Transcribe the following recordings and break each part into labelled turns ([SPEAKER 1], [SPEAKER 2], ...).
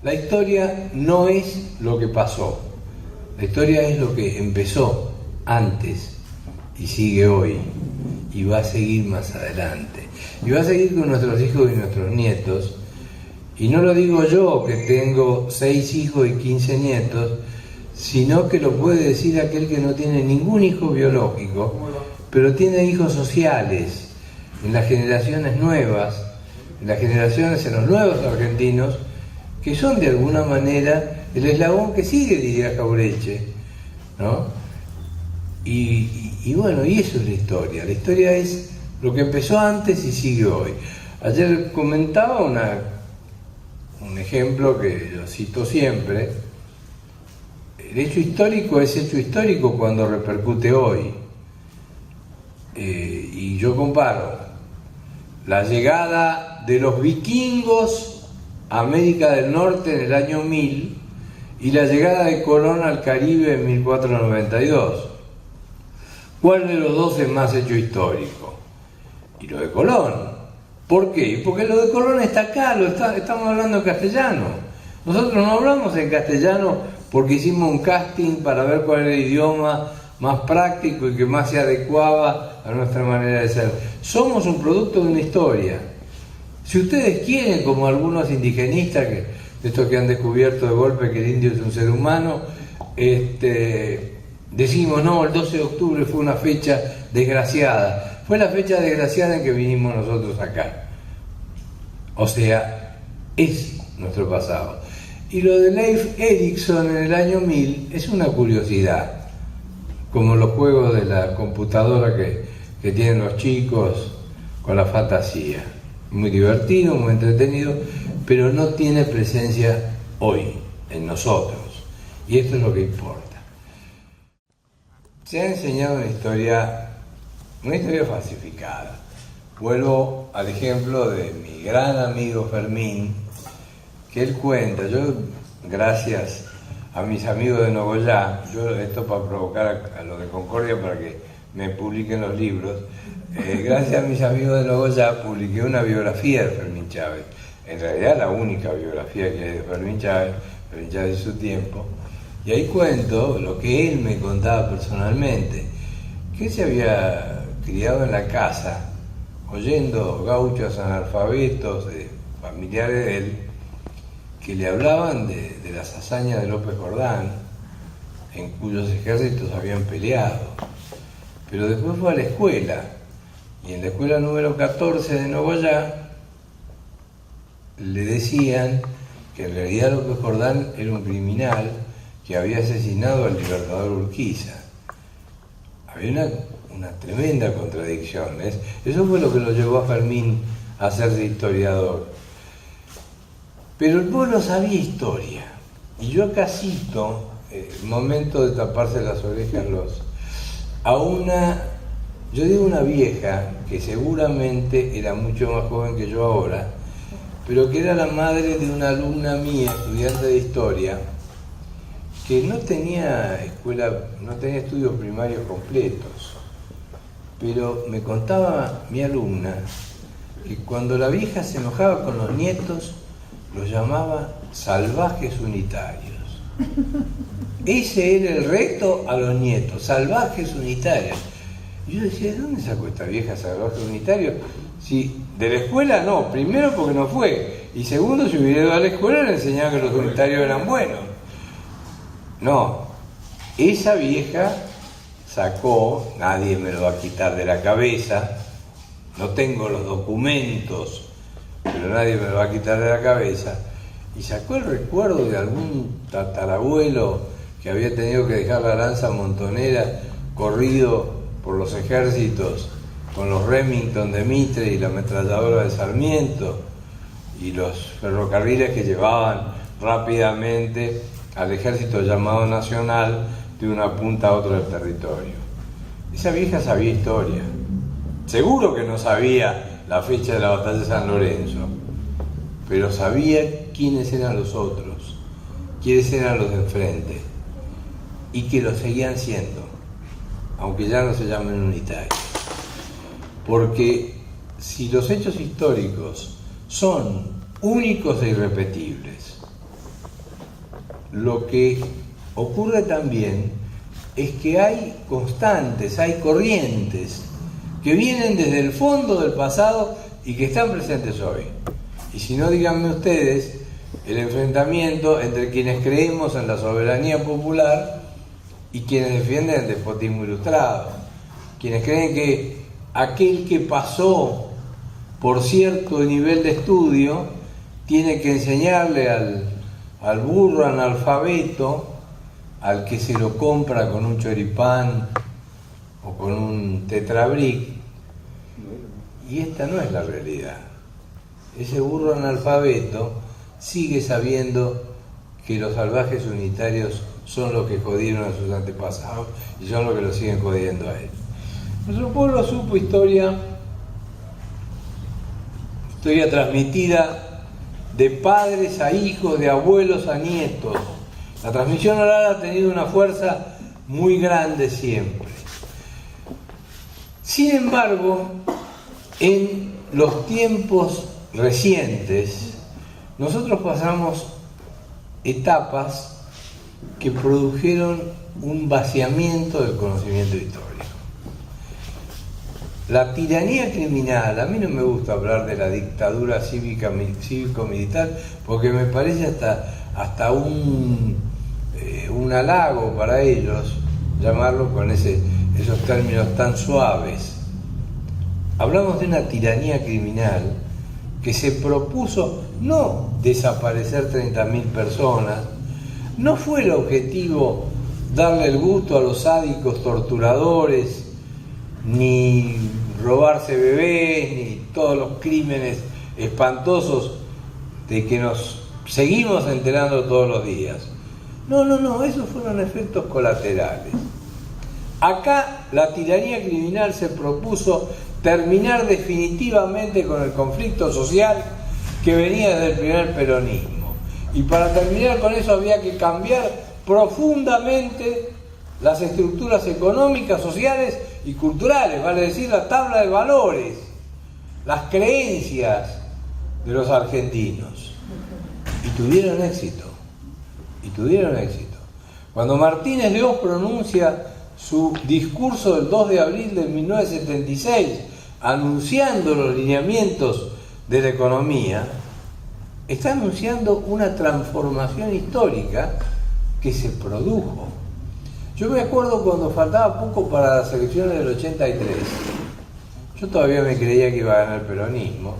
[SPEAKER 1] La historia no es lo que pasó, la historia es lo que empezó antes y sigue hoy y va a seguir más adelante. Y va a seguir con nuestros hijos y nuestros nietos. Y no lo digo yo, que tengo 6 hijos y 15 nietos, sino que lo puede decir aquel que no tiene ningún hijo biológico, pero tiene hijos sociales, en las generaciones nuevas, en las generaciones, en los nuevos argentinos, que son de alguna manera el eslabón que sigue, diría Jauretche, ¿no? Y bueno, y eso es la historia es lo que empezó antes y sigue hoy. Ayer comentaba un ejemplo que yo cito siempre: el hecho histórico es hecho histórico cuando repercute hoy. Y yo comparo la llegada de los vikingos a América del Norte en el año 1000 y la llegada de Colón al Caribe en 1492. ¿Cuál de los dos es más hecho histórico? Y lo de Colón. ¿Por qué? Porque lo de Colón está acá, estamos hablando en castellano. Nosotros no hablamos en castellano porque hicimos un casting para ver cuál era el idioma más práctico y que más se adecuaba a nuestra manera de ser. Somos un producto de una historia. Si ustedes quieren, como algunos indigenistas, de estos que han descubierto de golpe que el indio es un ser humano, decimos, no, el 12 de octubre fue una fecha desgraciada. Fue la fecha desgraciada en que vinimos nosotros acá. O sea, es nuestro pasado. Y lo de Leif Erikson en el año 1000 es una curiosidad, como los juegos de la computadora que tienen los chicos con la fantasía. Muy divertido, muy entretenido, pero no tiene presencia hoy en nosotros. Y esto es lo que importa. Se ha enseñado una historia falsificada. Vuelvo al ejemplo de mi gran amigo Fermín, que él cuenta. Yo, gracias a mis amigos de Nogoyá, esto para provocar a los de Concordia para que me publiquen los libros, gracias a mis amigos de Nogoyá publiqué una biografía de Fermín Chávez, en realidad la única biografía que hay de Fermín Chávez y su tiempo, y ahí cuento lo que él me contaba personalmente, que él se había criado en la casa oyendo gauchos analfabetos familiares de él, que le hablaban de las hazañas de López Jordán, en cuyos ejércitos habían peleado. Pero después fue a la escuela, y en la escuela número 14 de Nogoyá le decían que en realidad López Jordán era un criminal que había asesinado al libertador Urquiza. Había una tremenda contradicción. Eso fue lo que lo llevó a Fermín a hacerse historiador. Pero el pueblo sabía historia, y yo acá cito, momento de taparse las orejas yo digo una vieja, que seguramente era mucho más joven que yo ahora, pero que era la madre de una alumna mía, estudiante de historia, que no tenía estudios primarios completos, pero me contaba mi alumna que cuando la vieja se enojaba con los nietos, los llamaba salvajes unitarios. Ese era el reto a los nietos, salvajes unitarios. Y yo decía, ¿de dónde sacó esta vieja salvajes unitarios? Si de la escuela no, primero porque no fue, y segundo, si hubiera ido a la escuela le enseñaban que los unitarios eran buenos. No, esa vieja sacó, nadie me lo va a quitar de la cabeza, no tengo los documentos, pero nadie me lo va a quitar de la cabeza, y sacó el recuerdo de algún tatarabuelo que había tenido que dejar la lanza montonera, corrido por los ejércitos con los Remington de Mitre y la ametralladora de Sarmiento y los ferrocarriles que llevaban rápidamente al ejército llamado nacional de una punta a otra del territorio. Esa vieja sabía historia. Seguro que no sabía la fecha de la batalla de San Lorenzo, pero sabía quiénes eran los otros, quiénes eran los de enfrente, y que lo seguían siendo, aunque ya no se llamen unitarios. Porque si los hechos históricos son únicos e irrepetibles, lo que ocurre también es que hay constantes, hay corrientes que vienen desde el fondo del pasado y que están presentes hoy. Y si no, díganme ustedes el enfrentamiento entre quienes creemos en la soberanía popular y quienes defienden el despotismo ilustrado, quienes creen que aquel que pasó por cierto nivel de estudio tiene que enseñarle al burro analfabeto, al que se lo compra con un choripán o con un tetrabric, y esta no es la realidad. Ese burro analfabeto sigue sabiendo que los salvajes unitarios son los que jodieron a sus antepasados y son los que lo siguen jodiendo a él. Nuestro pueblo supo historia transmitida de padres a hijos, de abuelos a nietos. La transmisión oral ha tenido una fuerza muy grande siempre. Sin embargo, en los tiempos recientes, nosotros pasamos etapas que produjeron un vaciamiento del conocimiento histórico. La tiranía criminal, a mí no me gusta hablar de la dictadura cívico-militar porque me parece hasta un halago para ellos llamarlo con esos términos tan suaves. Hablamos de una tiranía criminal que se propuso no desaparecer 30.000 personas, no fue el objetivo darle el gusto a los sádicos torturadores, ni robarse bebés, ni todos los crímenes espantosos de que nos seguimos enterando todos los días. No, esos fueron efectos colaterales. Acá la tiranía criminal se propuso terminar definitivamente con el conflicto social que venía desde el primer peronismo. Y para terminar con eso había que cambiar profundamente las estructuras económicas, sociales y culturales, vale decir, la tabla de valores, las creencias de los argentinos. Y tuvieron éxito. Cuando Martínez de Oz pronuncia su discurso del 2 de abril de 1976, anunciando los lineamientos de la economía, está anunciando una transformación histórica que se produjo. Yo me acuerdo cuando faltaba poco para las elecciones del 83, yo todavía me creía que iba a ganar el peronismo.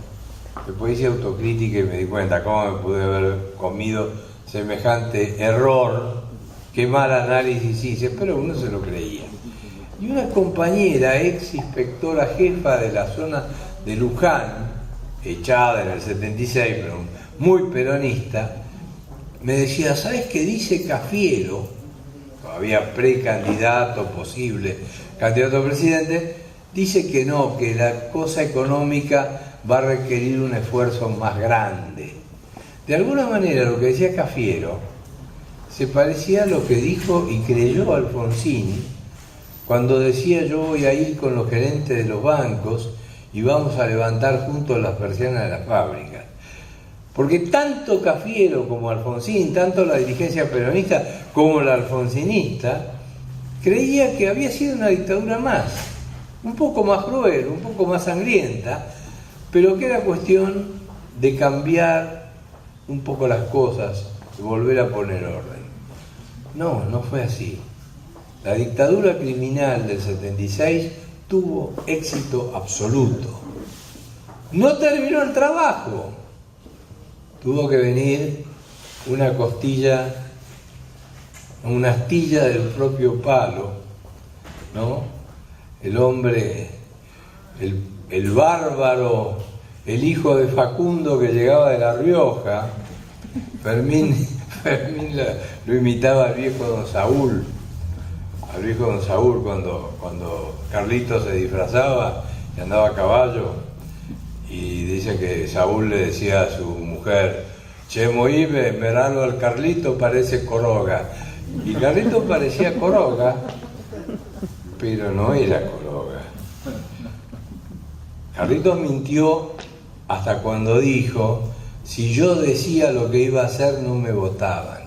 [SPEAKER 1] Después hice autocrítica y me di cuenta cómo me pude haber comido semejante error, qué mal análisis hice, pero uno se lo creía. Y una compañera, ex inspectora jefa de la zona de Luján, echada en el 76, pero muy peronista, me decía, ¿sabes qué dice Cafiero? Todavía precandidato, posible candidato a presidente, dice que no, que la cosa económica va a requerir un esfuerzo más grande. De alguna manera lo que decía Cafiero se parecía a lo que dijo y creyó Alfonsín cuando decía yo voy a ir con los gerentes de los bancos y vamos a levantar juntos las persianas de las fábricas. Porque tanto Cafiero como Alfonsín, tanto la dirigencia peronista como la alfonsinista, creía que había sido una dictadura más, un poco más cruel, un poco más sangrienta, pero que era cuestión de cambiar un poco las cosas, de volver a poner orden. No fue así. La dictadura criminal del 76 tuvo éxito absoluto. No terminó el trabajo. Tuvo que venir una astilla del propio palo, ¿no? El hombre, el bárbaro, el hijo de Facundo que llegaba de La Rioja, Fermín lo imitaba al viejo Don Saúl. Al viejo Don Saúl cuando Carlitos se disfrazaba y andaba a caballo, y dice que Saúl le decía a su mujer, che, Moibe, miralo al Carlito, parece Coroga. Y Carlito parecía Coroga, pero no era Coroga. Carlitos mintió hasta cuando dijo, si yo decía lo que iba a hacer no me votaban.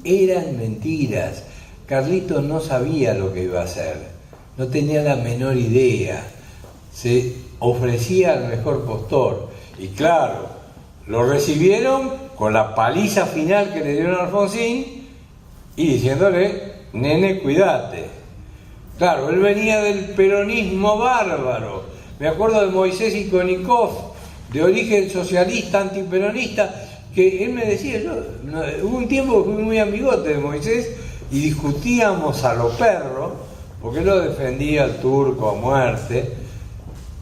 [SPEAKER 1] eran mentiras. Carlitos no sabía lo que iba a hacer, no tenía la menor idea, se ofrecía al mejor postor y claro, lo recibieron con la paliza final que le dieron a Alfonsín y diciéndole, nene, cuídate. Claro, él venía del peronismo bárbaro, me acuerdo de Moisés Ikonikov, de origen socialista, antiperonista, que él me decía, hubo un tiempo que fui muy amigote de Moisés y discutíamos a lo perro, porque él lo defendía al turco a muerte,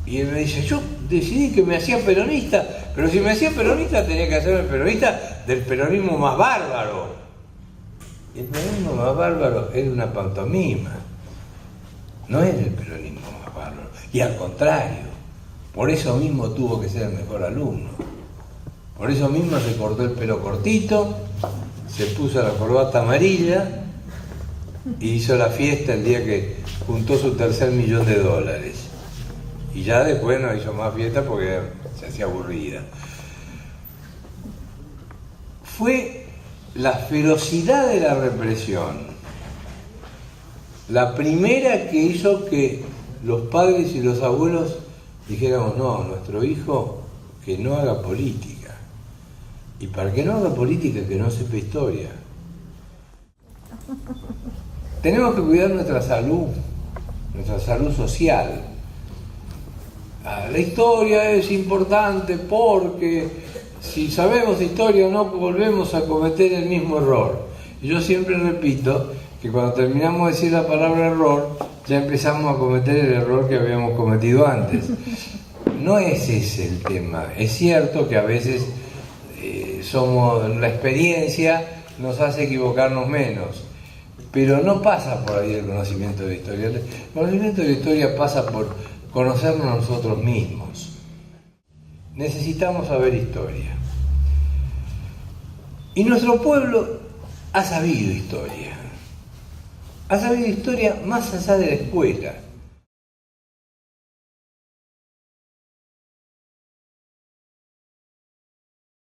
[SPEAKER 1] y él me dice, yo decidí que me hacía peronista, pero si me hacía peronista tenía que hacerme peronista del peronismo más bárbaro. Y el peronismo más bárbaro era una pantomima, no era el peronismo más bárbaro, y al contrario, por eso mismo tuvo que ser el mejor alumno. Por eso mismo se cortó el pelo cortito, se puso la corbata amarilla y hizo la fiesta el día que juntó su $3 millón. Y ya después no hizo más fiesta porque se hacía aburrida. Fue la ferocidad de la represión la primera que hizo que los padres y los abuelos dijéramos, no, nuestro hijo que no haga política. Y para que no haga política, que no sepa historia. Tenemos que cuidar nuestra salud social. La historia es importante porque si sabemos de historia no volvemos a cometer el mismo error. Y yo siempre repito que cuando terminamos de decir la palabra error, ya empezamos a cometer el error que habíamos cometido antes. No es ese el tema. Es cierto que a veces la experiencia nos hace equivocarnos menos, pero no pasa por ahí el conocimiento de historia. El conocimiento de historia pasa por conocernos a nosotros mismos. Necesitamos saber historia. Y nuestro pueblo ha sabido historia. Ha sabido historia más allá de la escuela.